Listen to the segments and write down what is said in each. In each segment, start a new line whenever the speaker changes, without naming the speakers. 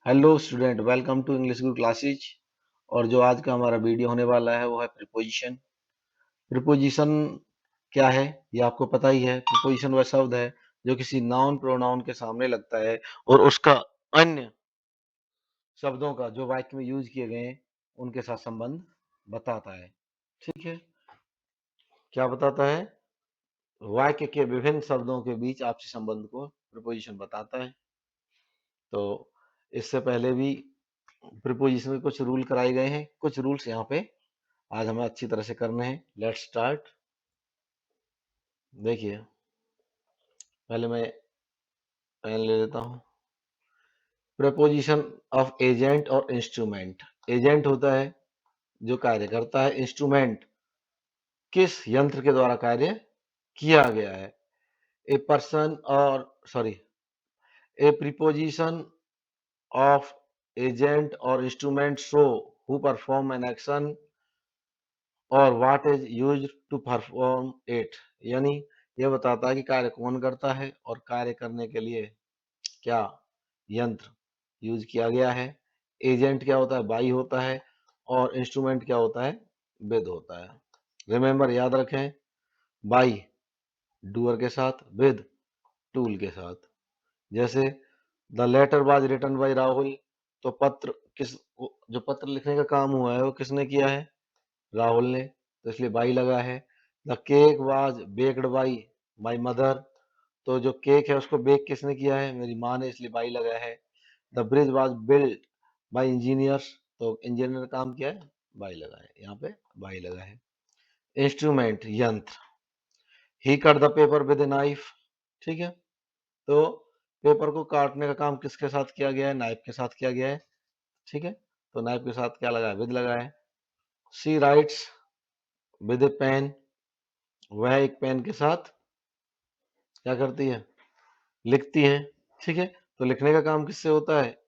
Hello student, welcome to English Guru classes. और जो आज का हमारा वीडियो होने वाला है वो है प्रीपोजिशन। प्रीपोजिशन क्या है ये आपको पता ही है। प्रीपोजिशन वह शब्द है जो किसी नाउन प्रोनाउन के सामने लगता है और उसका अन्य शब्दों का जो वाक्य में यूज किए गए हैं उनके साथ संबंध बताता है। ठीक है, क्या बताता है? वाक्य के विभिन्न शब्दों के बीच आपसी संबंध को प्रीपोजिशन बताता है। तो इससे पहले भी प्रीपोजिशन के कुछ रूल कराए गए हैं, कुछ रूल्स यहाँ पे आज हमें अच्छी तरह से करने हैं। Let's start. देखिए, पहले मैं पेन ले लेता हूँ। प्रीपोजिशन ऑफ एजेंट और इंस्ट्रूमेंट। एजेंट होता है जो कार्य करता है, इंस्ट्रूमेंट किस यंत्र के द्वारा कार्य किया गया है। ए पर्सन और sorry a preposition of agent और instrument show who perform an action और what is used to perform it. यानी यह बताता है कि कार्य कौन करता है और कार्य करने के लिए क्या यंत्र यूज किया गया है। एजेंट क्या होता है? बाई होता है। और इंस्ट्रूमेंट क्या होता है? विद होता है। रिमेंबर, याद रखें, बाई डूअर के साथ, विद टूल के साथ। जैसे the letter was written by Rahul, तो पत्र किस जो पत्र लिखने का काम हुआ है वो किसने किया है? राहुल ने, तो इसलिए बाई लगा है। The cake was baked by my mother, तो जो केक है उसको बेक किसने किया है? मेरी माँ ने, इसलिए बाई लगा है। The bridge was built by engineers, तो इंजीनियर काम किया है, बाई लगा है, यहाँ पे बाई लगा है। इंस्ट्रूमेंट यंत्र। He cut the paper with a knife, ठीक है, तो पेपर को काटने का काम किसके साथ किया गया है? नाइफ के साथ किया गया है। ठीक है, तो नाइफ के साथ क्या लगा है? विद लगा है। She writes with a pen, वह एक पेन के साथ क्या करती है? लिखती है। ठीक है, तो लिखने का काम किससे होता है?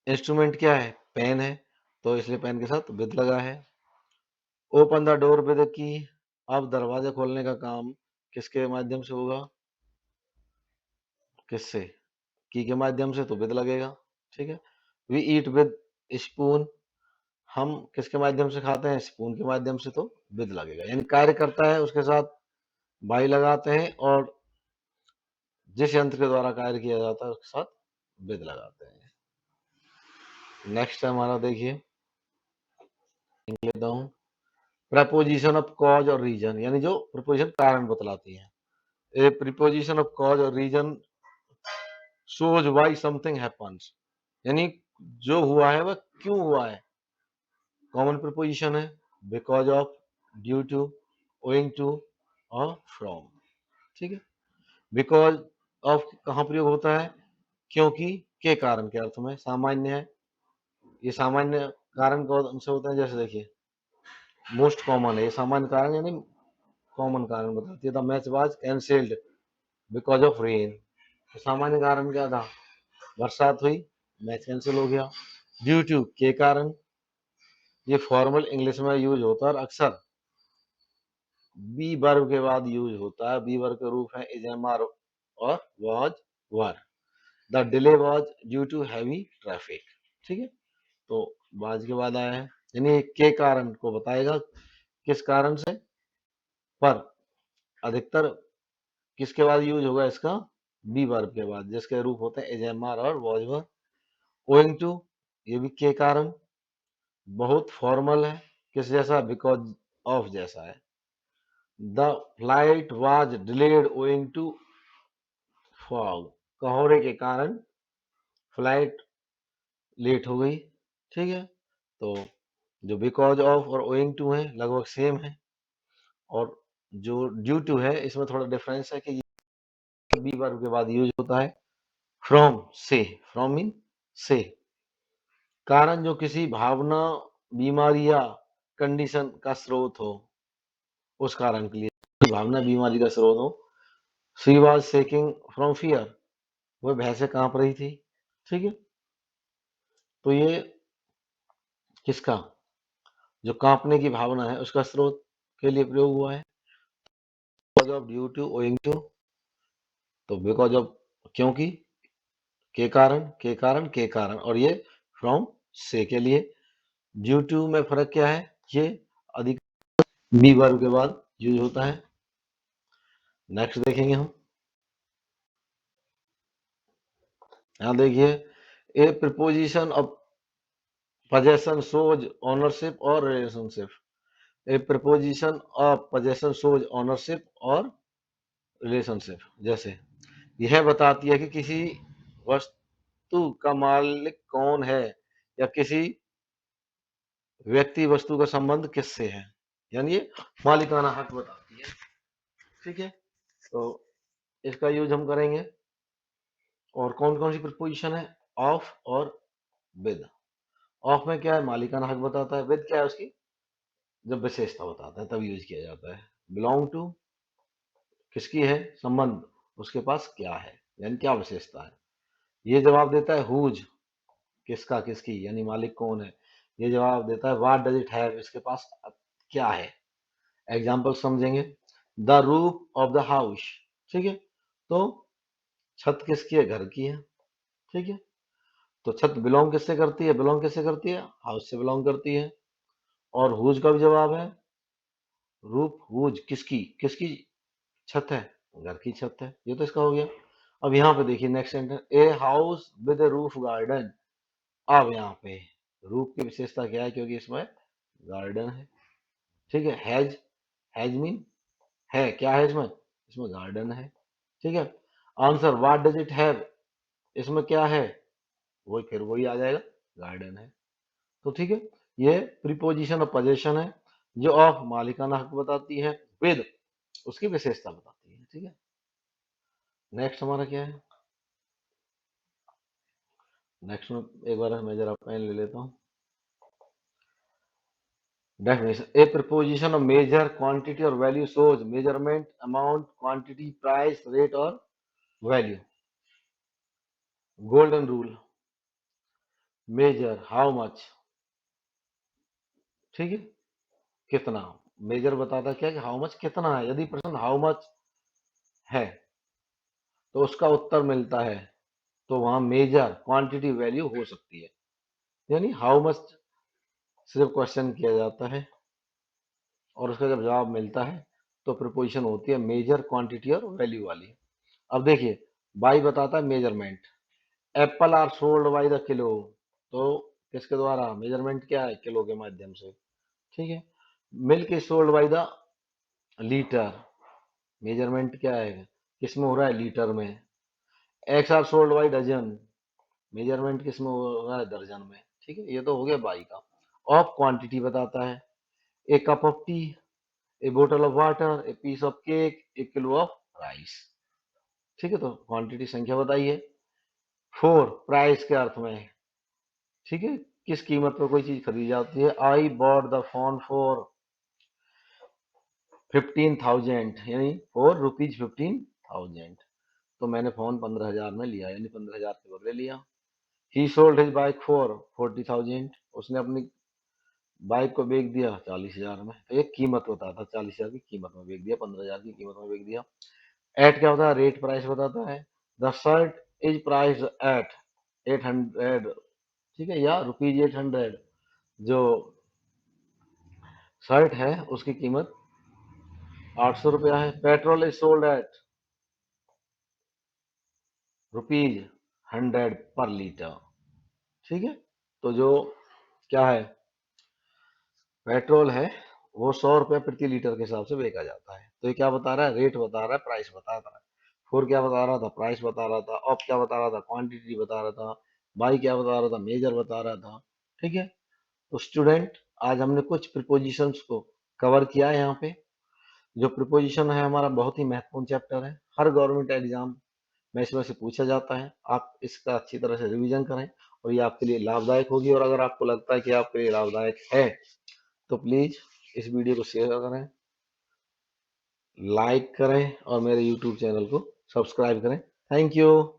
इंस्ट्रूमेंट क्या है? पेन है, तो इसलिए पेन के साथ विद लगा है। ओपन द डोर विद की, अब दरवाजा खोलने का काम किसके माध्यम से होगा? किससे? की के माध्यम से, तो विद लगेगा। ठीक है, वी ईट विद स्पून, हम किसके माध्यम से खाते हैं? स्पून के माध्यम से, तो विद लगेगा। यानी कार्य करता है उसके साथ बाई लगाते हैं और जिस यंत्र के द्वारा कार्य किया जाता है उसके साथ विद लगाते हैं। नेक्स्ट है हमारा, देखिए लिख लेता हूँ। प्रपोजिशन ऑफ कॉज और रीजन, यानी जो प्रपोजिशन कारण बतलाती है। ए प्रीपोजिशन ऑफ कॉज और reason shows why something happens, यानी जो हुआ है वह क्यों हुआ है। कॉमन प्रीपोजिशन है because of, due to, owing to और फ्रॉम। ठीक है, बिकॉज ऑफ कहाँ प्रयोग होता है? क्योंकि के कारण के अर्थ में, सामान्य है। ये सामान्य कारण कौन से होते हैं? जैसे देखिए, मोस्ट कॉमन है, ये सामान्य कारण यानी कॉमन कारण बताती है। The match was cancelled because of rain, तो सामान्य कारण क्या था? बरसात हुई, मैच कैंसिल हो गया। ड्यू टू के कारण, ये फॉर्मल इंग्लिश में यूज होता है और अक्सर बी वर्ब के बाद यूज होता है। बी वर्ब के रूप है इज, एम, आर और was, were. The delay was due to heavy traffic. ठीक है, तो वाज के बाद आया है, यानी के कारण को बताएगा किस कारण से, पर अधिकतर किसके बाद यूज होगा इसका? बी वर्ब के बाद, जिसके रूप होते हैं इज, एम, आर और वाज, वर। ओइंग टू, ये भी के कारण, बहुत फॉर्मल है, किस जैसा? बिकॉज ऑफ जैसा है। The flight was delayed owing to fog, कोहरे के कारण फ्लाइट लेट हो गई। ठीक है, तो जो बिकॉज ऑफ और ओइंग टू है लगभग सेम है, और जो ड्यू टू है इसमें थोड़ा डिफरेंस है कि बी वर्ब के बाद यूज होता है फ्रॉम से। फ्रॉम मीन से। कारण जो किसी भावना, बीमारी या कंडीशन का स्रोत हो, उस कारण के लिए भावना, बीमारी का स्रोत हो। She was shaking from fear, वह भय से कांप रही थी। ठीक है, तो ये किसका, जो कांपने की भावना है उसका स्रोत के लिए प्रयोग हुआ है। Because of, due to, owing to, तो बिकॉज ऑफ क्योंकि, के कारण, के कारण, के कारण, और ये फ्रॉम से के लिए। ड्यू टू में फर्क क्या है, ये अधिक बी वर्ब के बाद यूज होता है। नेक्स्ट देखेंगे हम, यहां देखिए, ए preposition of possession shows ownership or relationship. A preposition of possession shows ownership और relationship। जैसे यह बताती है कि किसी वस्तु का मालिक कौन है, या किसी व्यक्ति वस्तु का संबंध किससे है, यानी ये मालिकाना हक बताती है। ठीक है, तो इसका यूज हम करेंगे। और कौन कौन सी प्रीपोजिशन है, ऑफ और विद। ऑफ में क्या है, मालिकाना हक बताता है। विद क्या है, उसकी जब विशेषता बताता है तब यूज किया जाता है। बिलोंग टू किसकी है, संबंध उसके पास क्या है, यानी क्या विशेषता है। ये जवाब देता है हुज, किसका, किसकी, यानी मालिक कौन है। ये जवाब देता है व्हाट डज इट हैव, इसके पास क्या है। एग्जाम्पल समझेंगे। The roof of the house, ठीक है, तो छत किसकी है, घर की है। ठीक है, तो छत बिलोंग किससे करती है, बिलोंग किससे करती है, हाउस से बिलोंग करती है। और हुज का भी जवाब है रूफ, हुज किसकी, किसकी छत है, घर की छत है। ये तो इसका हो गया। अब यहाँ पे देखिए next sentence, a house with A roof garden. अब यहाँ पे रूफ की विशेषता क्या है, क्योंकि इसमें गार्डन है। ठीक है, हैज, हैज मीन है, क्या है इसमें, इसमें गार्डन है। ठीक है, answer what does it have, इसमें क्या है, वही फिर वही आ जाएगा, गार्डन है। तो ठीक है, ये प्रीपोजिशन ऑफ पोजेशन है, जो ऑफ मालिकाना हक बताती है, विद उसकी विशेषता बताती है। ठीक है, नेक्स्ट हमारा क्या है, नेक्स्ट में एक बार मैं जरा पेन ले लेता हूँ। Definition, a preposition of measure quantity और value shows measurement, amount, quantity, price, rate और value. Golden rule, measure how much, ठीक है, कितना। मेजर बताता क्या कि हाउ मच कितना है, यदि प्रश्न हाउ मच है तो उसका उत्तर मिलता है, तो वहां मेजर, क्वांटिटी, वैल्यू हो सकती है। यानी हाउ मच सिर्फ क्वेश्चन किया जाता है, और उसका जब जवाब मिलता है तो प्रीपोजिशन होती है मेजर, क्वांटिटी और वैल्यू वाली। अब देखिए, बाई बताता है measurement. Apple are sold by the kilo, तो किसके द्वारा, मेजरमेंट क्या है, किलो के माध्यम से। ठीक है, milk is sold by the litre, measurement क्या है, किसमें हो रहा है, लीटर में। Eggs are sold by dozen, measurement किसमें हो रहा है, दर्जन में। ठीक है, ये तो हो गया बाई का। ऑफ क्वांटिटी बताता है, a cup of tea, a बोतल of water, a piece of cake, a kilo of rice. ठीक है, तो क्वांटिटी संख्या बताइए। फोर प्राइस के अर्थ में, ठीक है, किस कीमत पर कोई चीज खरीदी जाती है। I bought the phone for 15,000, यानी फॉर रुपीज 15,000, तो मैंने फोन 15,000 में लिया, यानी 15,000 के बदले लिया। ही सोल्ड हिज बाइक फॉर 40,000, उसने अपनी बाइक को बेच दिया 40,000 में। तो एक कीमत बताता, 40,000 की कीमत में बेच दिया, 15,000 की कीमत में बेच दिया। एट क्या होता है, रेट, प्राइस बताता है। The shirt is price at 800, ठीक है, या रुपीज 800, जो शर्ट है उसकी कीमत 800 रुपया है। Petrol is sold at rupees 100 पर लीटर। ठीक है, तो जो क्या है, पेट्रोल है वो 100 रुपया प्रति लीटर के हिसाब से बेचा जाता है। तो ये क्या बता रहा है, रेट बता रहा है, प्राइस बता रहा है। फोर क्या बता रहा था, प्राइस बता रहा था। ऑफ क्या बता रहा था, क्वांटिटी बता रहा था। बाई क्या बता रहा था, मेजर बता रहा था। ठीक है, तो स्टूडेंट, आज हमने कुछ प्रीपोजिशंस को कवर किया है। यहाँ पे जो प्रीपोजिशन है हमारा बहुत ही महत्वपूर्ण चैप्टर है, हर गवर्नमेंट एग्जाम में इसमें से पूछा जाता है। आप इसका अच्छी तरह से रिवीजन करें, और ये आपके लिए लाभदायक होगी। और अगर आपको लगता है कि आपके लिए लाभदायक है, तो प्लीज इस वीडियो को शेयर करें, लाइक करें, और मेरे यूट्यूब चैनल को सब्सक्राइब करें। Thank you.